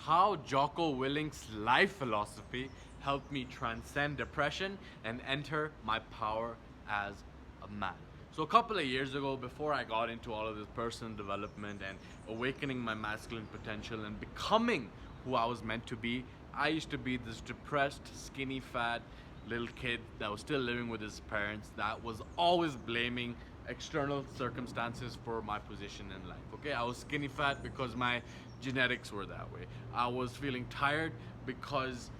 how Jocko Willink's life philosophy helped me transcend depression and enter my power as a man. So a couple of years ago, before I got into all of this personal development and awakening my masculine potential and becoming who I was meant to be, I used to be this depressed, skinny, fat little kid that was still living with his parents, that was always blaming external circumstances for my position in life. Okay, I was skinny fat because my genetics were that way. I was feeling tired because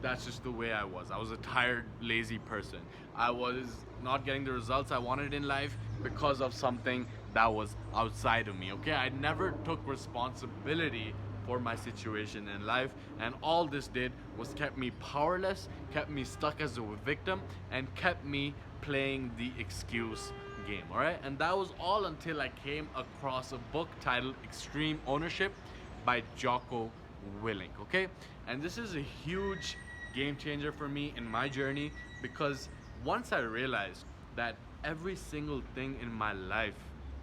that's just the way I was. I was a tired, lazy person. I was not getting the results I wanted in life because of something that was outside of me. Okay, I never took responsibility for my situation in life, and all this did was kept me powerless, kept me stuck as a victim, and kept me playing the excuse game. All right, and that was all until I came across a book titled Extreme Ownership by Jocko Willink. Okay, and this is a huge game changer for me in my journey, because once I realized that every single thing in my life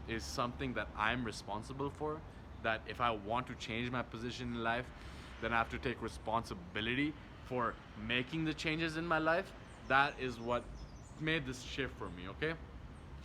is something that I'm responsible for, that if I want to change my position in life, then I have to take responsibility for making the changes in my life. That is what made this shift for me. Okay,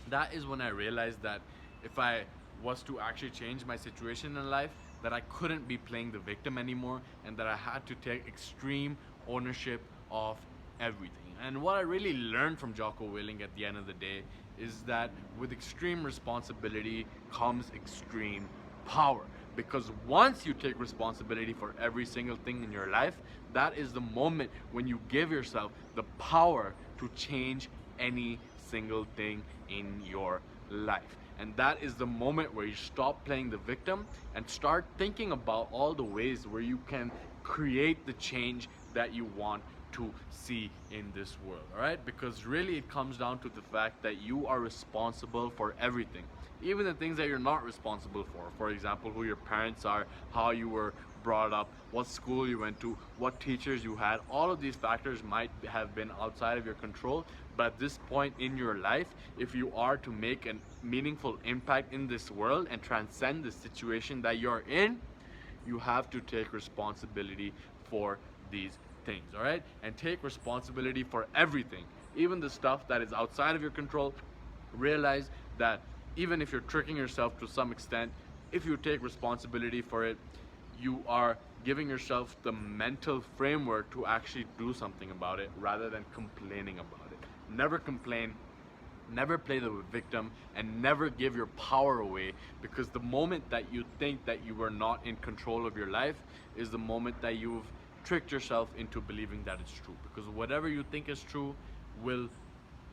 that is when I realized that if I was to actually change my situation in life, that I couldn't be playing the victim anymore, and that I had to take extreme ownership of everything. And what I really learned from Jocko Willink at the end of the day is that with extreme responsibility comes extreme power. Because once you take responsibility for every single thing in your life, that is the moment when you give yourself the power to change any single thing in your life. And that is the moment where you stop playing the victim and start thinking about all the ways where you can create the change that you want to see in this world. All right, because really it comes down to the fact that you are responsible for everything, even the things that you're not responsible for. For example, who your parents are, how you were brought up, what school you went to, what teachers you had. All of these factors might have been outside of your control, but at this point in your life, if you are to make a meaningful impact in this world and transcend the situation that you're in, you have to take responsibility for these things. All right, and take responsibility for everything, even the stuff that is outside of your control. Realize that even if you're tricking yourself to some extent, if you take responsibility for it, you are giving yourself the mental framework to actually do something about it rather than complaining about it. Never complain, never play the victim, and never give your power away, because the moment that you think that you are not in control of your life is the moment that you've tricked yourself into believing that it's true. Because whatever you think is true will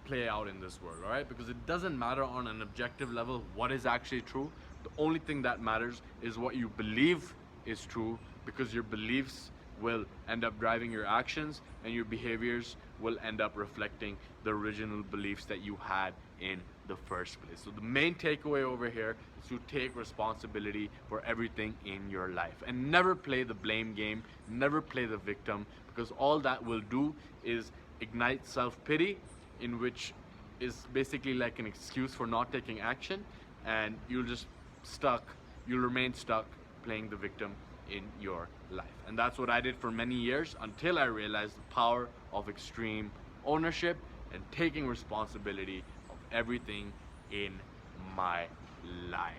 play out in this world. All right, because it doesn't matter on an objective level what is actually true. The only thing that matters is what you believe is true, because your beliefs will end up driving your actions, and your behaviors will end up reflecting the original beliefs that you had in the first place. So the main takeaway over here is to take responsibility for everything in your life, and never play the blame game, never play the victim, because all that will do is ignite self-pity, in which is basically like an excuse for not taking action, and you'll remain stuck playing the victim in your life. And that's what I did for many years, until I realized the power of extreme ownership and taking responsibility of everything in my life.